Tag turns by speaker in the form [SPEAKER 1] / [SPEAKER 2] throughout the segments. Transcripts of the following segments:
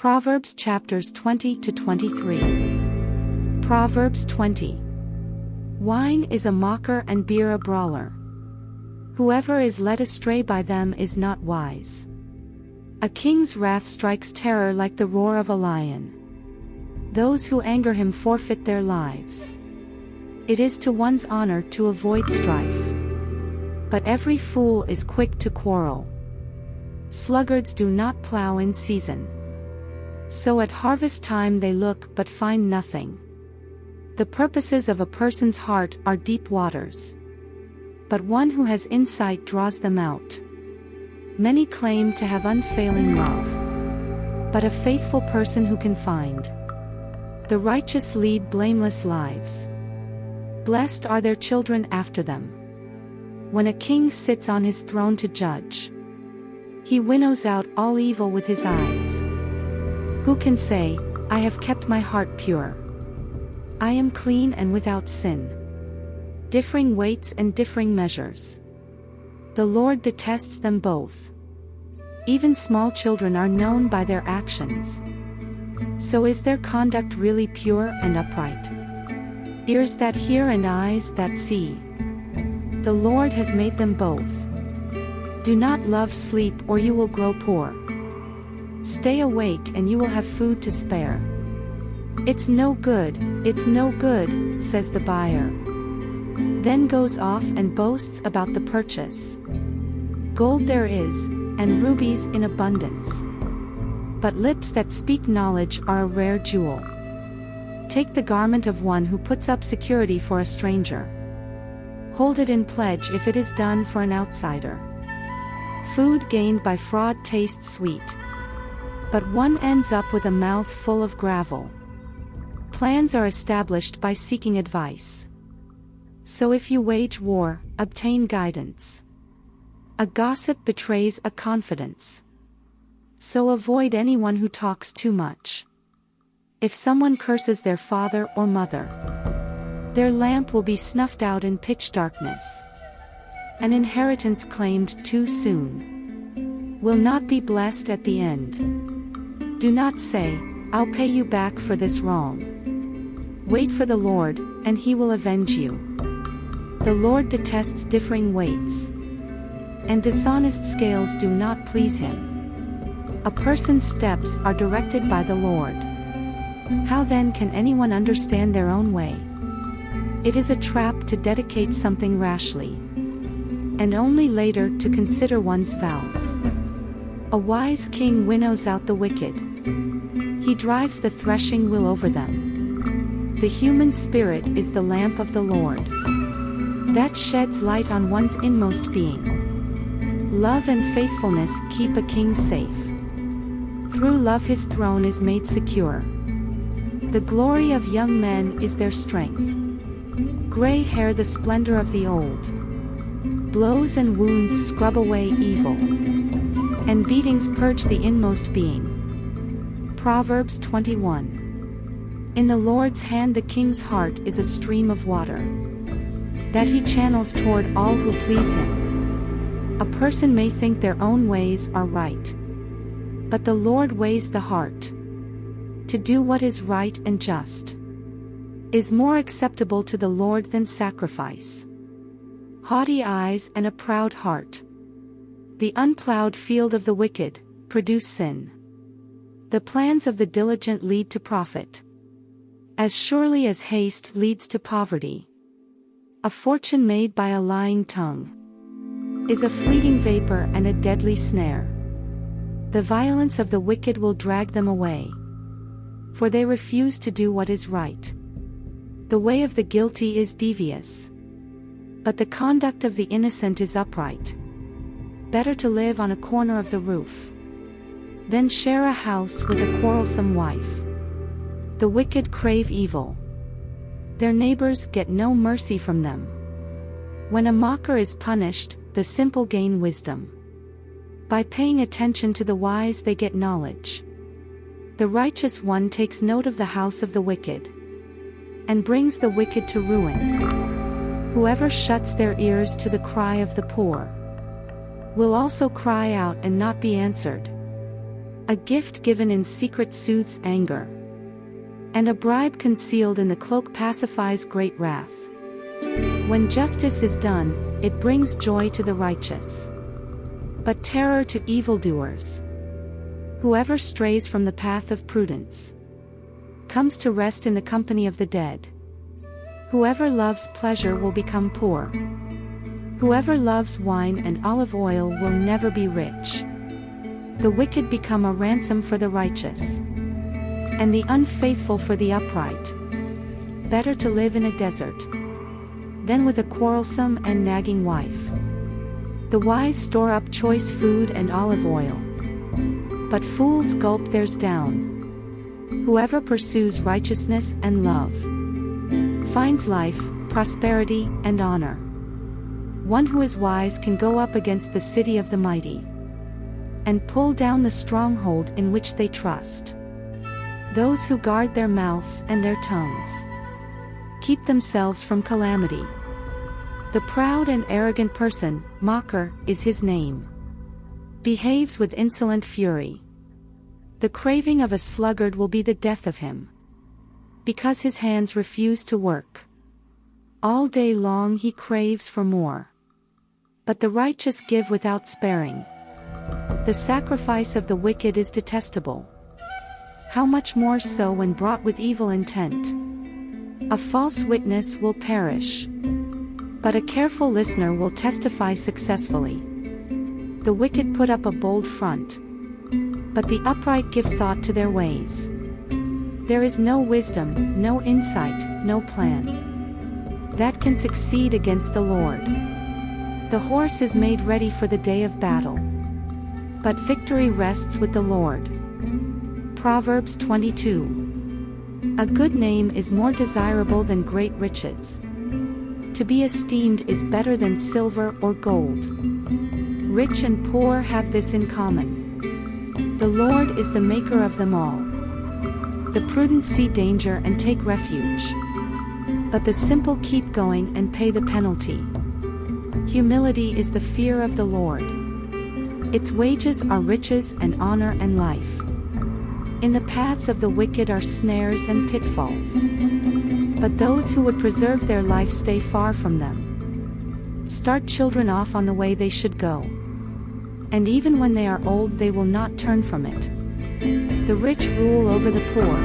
[SPEAKER 1] Proverbs chapters 20 to 23. Proverbs 20. Wine is a mocker and beer a brawler. Whoever is led astray by them is not wise. A king's wrath strikes terror like the roar of a lion. Those who anger him forfeit their lives. It is to one's honor to avoid strife. But every fool is quick to quarrel. Sluggards do not plow in season. So at harvest time they look but find nothing. The purposes of a person's heart are deep waters. But one who has insight draws them out. Many claim to have unfailing love. But a faithful person who can find? The righteous lead blameless lives. Blessed are their children after them. When a king sits on his throne to judge, he winnows out all evil with his eyes. Who can say, I have kept my heart pure? I am clean and without sin. Differing weights and differing measures. The Lord detests them both. Even small children are known by their actions. So is their conduct really pure and upright? Ears that hear and eyes that see. The Lord has made them both. Do not love sleep or you will grow poor. Stay awake and you will have food to spare. It's no good, says the buyer. Then goes off and boasts about the purchase. Gold there is, and rubies in abundance. But lips that speak knowledge are a rare jewel. Take the garment of one who puts up security for a stranger. Hold it in pledge if it is done for an outsider. Food gained by fraud tastes sweet. But one ends up with a mouth full of gravel. Plans are established by seeking advice. So if you wage war, obtain guidance. A gossip betrays a confidence. So avoid anyone who talks too much. If someone curses their father or mother, their lamp will be snuffed out in pitch darkness. An inheritance claimed too soon will not be blessed at the end. Do not say, I'll pay you back for this wrong. Wait for the Lord, and he will avenge you. The Lord detests differing weights, and dishonest scales do not please him. A person's steps are directed by the Lord. How then can anyone understand their own way? It is a trap to dedicate something rashly, and only later to consider one's vows. A wise king winnows out the wicked. He drives the threshing wheel over them. The human spirit is the lamp of the Lord, that sheds light on one's inmost being. Love and faithfulness keep a king safe. Through love his throne is made secure. The glory of young men is their strength. Gray hair the splendor of the old. Blows and wounds scrub away evil, and beatings purge the inmost being. Proverbs 21. In the Lord's hand the king's heart is a stream of water, that he channels toward all who please him. A person may think their own ways are right, but the Lord weighs the heart. To do what is right and just is more acceptable to the Lord than sacrifice. Haughty eyes and a proud heart, the unplowed field of the wicked, produce sin. The plans of the diligent lead to profit, as surely as haste leads to poverty. A fortune made by a lying tongue is a fleeting vapor and a deadly snare. The violence of the wicked will drag them away, for they refuse to do what is right. The way of the guilty is devious, but the conduct of the innocent is upright. Better to live on a corner of the roof than share a house with a quarrelsome wife. The wicked crave evil. Their neighbors get no mercy from them. When a mocker is punished, the simple gain wisdom. By paying attention to the wise they get knowledge. The righteous one takes note of the house of the wicked, and brings the wicked to ruin. Whoever shuts their ears to the cry of the poor will also cry out and not be answered. A gift given in secret soothes anger, and a bribe concealed in the cloak pacifies great wrath. When justice is done, it brings joy to the righteous, but terror to evildoers. Whoever strays from the path of prudence comes to rest in the company of the dead. Whoever loves pleasure will become poor. Whoever loves wine and olive oil will never be rich. The wicked become a ransom for the righteous, and the unfaithful for the upright. Better to live in a desert than with a quarrelsome and nagging wife. The wise store up choice food and olive oil, but fools gulp theirs down. Whoever pursues righteousness and love finds life, prosperity, and honor. One who is wise can go up against the city of the mighty and pull down the stronghold in which they trust. Those who guard their mouths and their tongues keep themselves from calamity. The proud and arrogant person, mocker, is his name, behaves with insolent fury. The craving of a sluggard will be the death of him, because his hands refuse to work. All day long he craves for more, but the righteous give without sparing. The sacrifice of the wicked is detestable. How much more so when brought with evil intent? A false witness will perish, but a careful listener will testify successfully. The wicked put up a bold front, but the upright give thought to their ways. There is no wisdom, no insight, no plan that can succeed against the Lord. The horse is made ready for the day of battle, but victory rests with the Lord. Proverbs 22. A good name is more desirable than great riches. To be esteemed is better than silver or gold. Rich and poor have this in common: the Lord is the maker of them all. The prudent see danger and take refuge, but the simple keep going and pay the penalty. Humility is the fear of the Lord. Its wages are riches and honor and life. In the paths of the wicked are snares and pitfalls, but those who would preserve their life stay far from them. Start children off on the way they should go, and even when they are old they will not turn from it. The rich rule over the poor,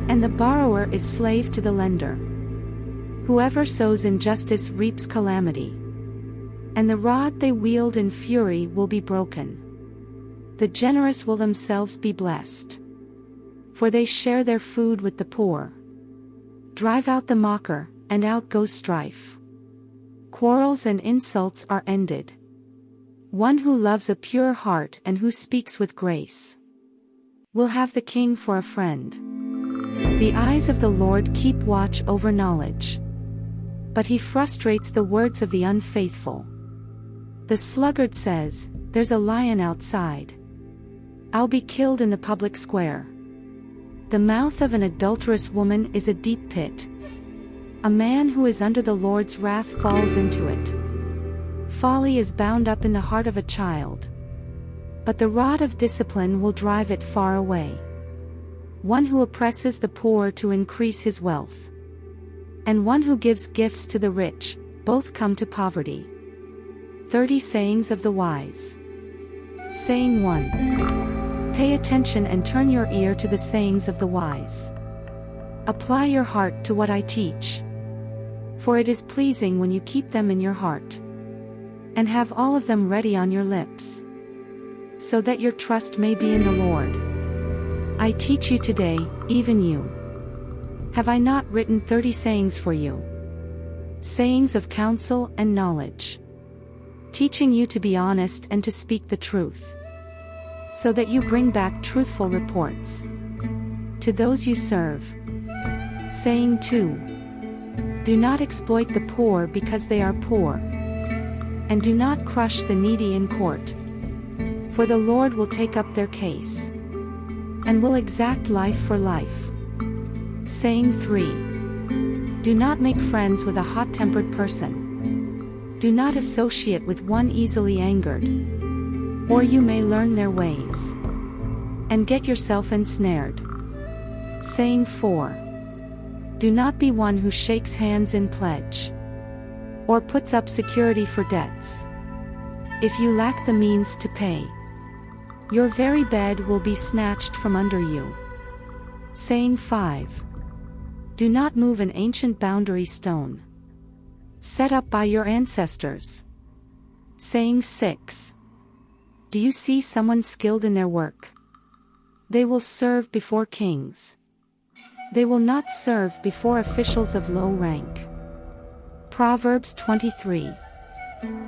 [SPEAKER 1] and the borrower is slave to the lender. Whoever sows injustice reaps calamity, and the rod they wield in fury will be broken. The generous will themselves be blessed, for they share their food with the poor. Drive out the mocker, and out goes strife. Quarrels and insults are ended. One who loves a pure heart and who speaks with grace will have the king for a friend. The eyes of the Lord keep watch over knowledge, but he frustrates the words of the unfaithful. The sluggard says, "There's a lion outside. I'll be killed in the public square." The mouth of an adulterous woman is a deep pit. A man who is under the Lord's wrath falls into it. Folly is bound up in the heart of a child, but the rod of discipline will drive it far away. One who oppresses the poor to increase his wealth, and one who gives gifts to the rich, both come to poverty. 30 Sayings of the Wise. Saying 1. Pay attention and turn your ear to the sayings of the wise. Apply your heart to what I teach, for it is pleasing when you keep them in your heart, and have all of them ready on your lips, so that your trust may be in the Lord. I teach you today, even you. Have I not written 30 sayings for you? Sayings of counsel and knowledge, teaching you to be honest and to speak the truth, so that you bring back truthful reports to those you serve. Saying 2. Do not exploit the poor because they are poor, and do not crush the needy in court, for the Lord will take up their case, and will exact life for life. Saying 3. Do not make friends with a hot-tempered person. Do not associate with one easily angered, or you may learn their ways. and get yourself ensnared. Saying 4. Do not be one who shakes hands in pledge, or puts up security for debts. If you lack the means to pay, your very bed will be snatched from under you. Saying 5. Do not move an ancient boundary stone, set up by your ancestors. Saying 6. Do you see someone skilled in their work? They will serve before kings. They will not serve before officials of low rank. Proverbs 23.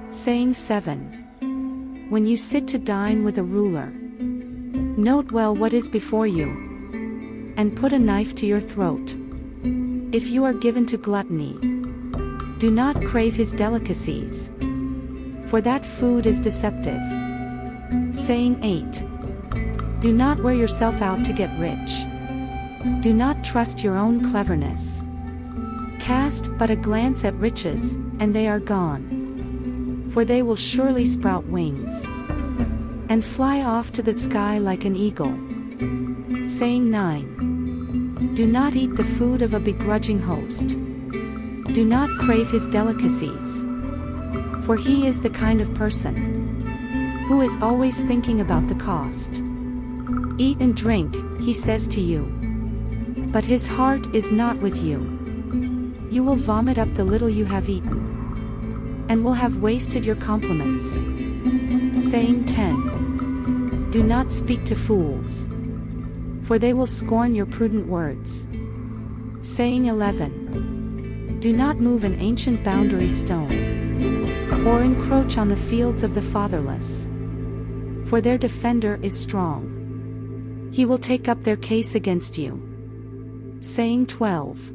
[SPEAKER 1] Saying 7. When you sit to dine with a ruler, note well what is before you, and put a knife to your throat. If you are given to gluttony, do not crave his delicacies, for that food is deceptive. Saying 8. Do not wear yourself out to get rich. Do not trust your own cleverness. Cast but a glance at riches, and they are gone. For they will surely sprout wings, and fly off to the sky like an eagle. Saying 9. Do not eat the food of a begrudging host. Do not crave his delicacies, for he is the kind of person who is always thinking about the cost. Eat and drink, he says to you, but his heart is not with you. You will vomit up the little you have eaten, and will have wasted your compliments. Saying 10. Do not speak to fools, for they will scorn your prudent words. Saying 11. Do not move an ancient boundary stone, or encroach on the fields of the fatherless, for their defender is strong. He will take up their case against you. Saying 12.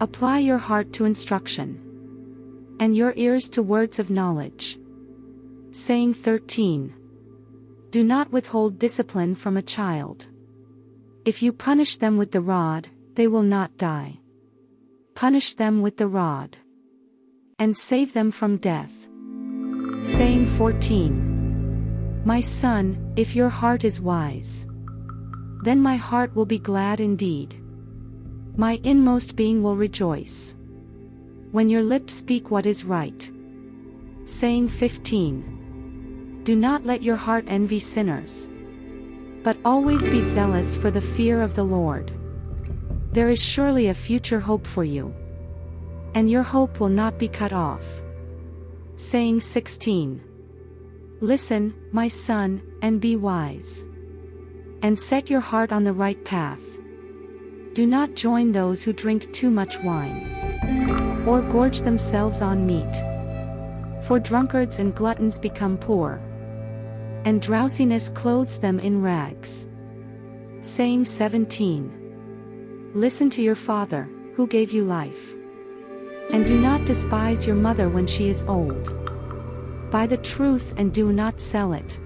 [SPEAKER 1] Apply your heart to instruction, and your ears to words of knowledge. Saying 13. Do not withhold discipline from a child. If you punish them with the rod, they will not die. Punish them with the rod, and save them from death. Saying 14. My son, if your heart is wise, then my heart will be glad indeed. My inmost being will rejoice when your lips speak what is right. Saying 15. Do not let your heart envy sinners, but always be zealous for the fear of the Lord. There is surely a future hope for you, and your hope will not be cut off. Saying 16. Listen, my son, and be wise, and set your heart on the right path. Do not join those who drink too much wine, or gorge themselves on meat. For drunkards and gluttons become poor, and drowsiness clothes them in rags. Saying 17. Listen to your father, who gave you life, and do not despise your mother when she is old. Buy the truth and do not sell it.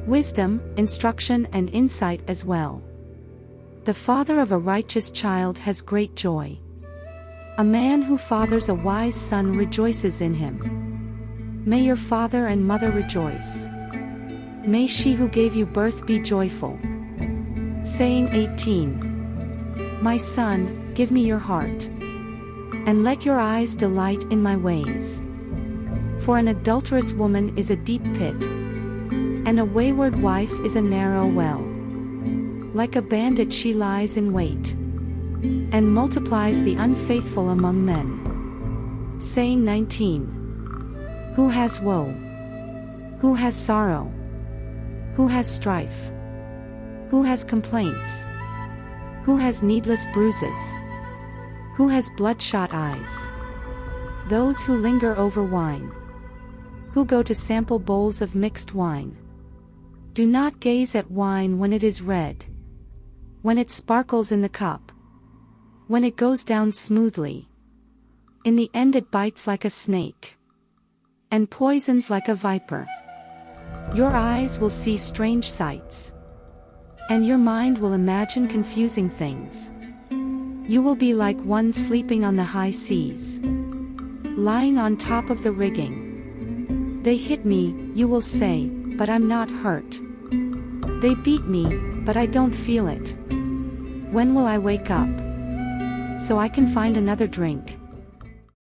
[SPEAKER 1] Wisdom, instruction and insight as well. The father of a righteous child has great joy. A man who fathers a wise son rejoices in him. May your father and mother rejoice. May she who gave you birth be joyful. Saying 18. My son, give me your heart, and let your eyes delight in my ways. For an adulterous woman is a deep pit, and a wayward wife is a narrow well. Like a bandit she lies in wait, and multiplies the unfaithful among men. Saying 19. Who has woe? Who has sorrow? Who has strife? Who has complaints? Who has needless bruises? Who has bloodshot eyes? Those who linger over wine, who go to sample bowls of mixed wine. Do not gaze at wine when it is red, when it sparkles in the cup, when it goes down smoothly. In the end it bites like a snake, and poisons like a viper. Your eyes will see strange sights, and your mind will imagine confusing things. You will be like one sleeping on the high seas, lying on top of the rigging. They hit me, you will say, but I'm not hurt. They beat me, but I don't feel it. When will I wake up? So I can find another drink.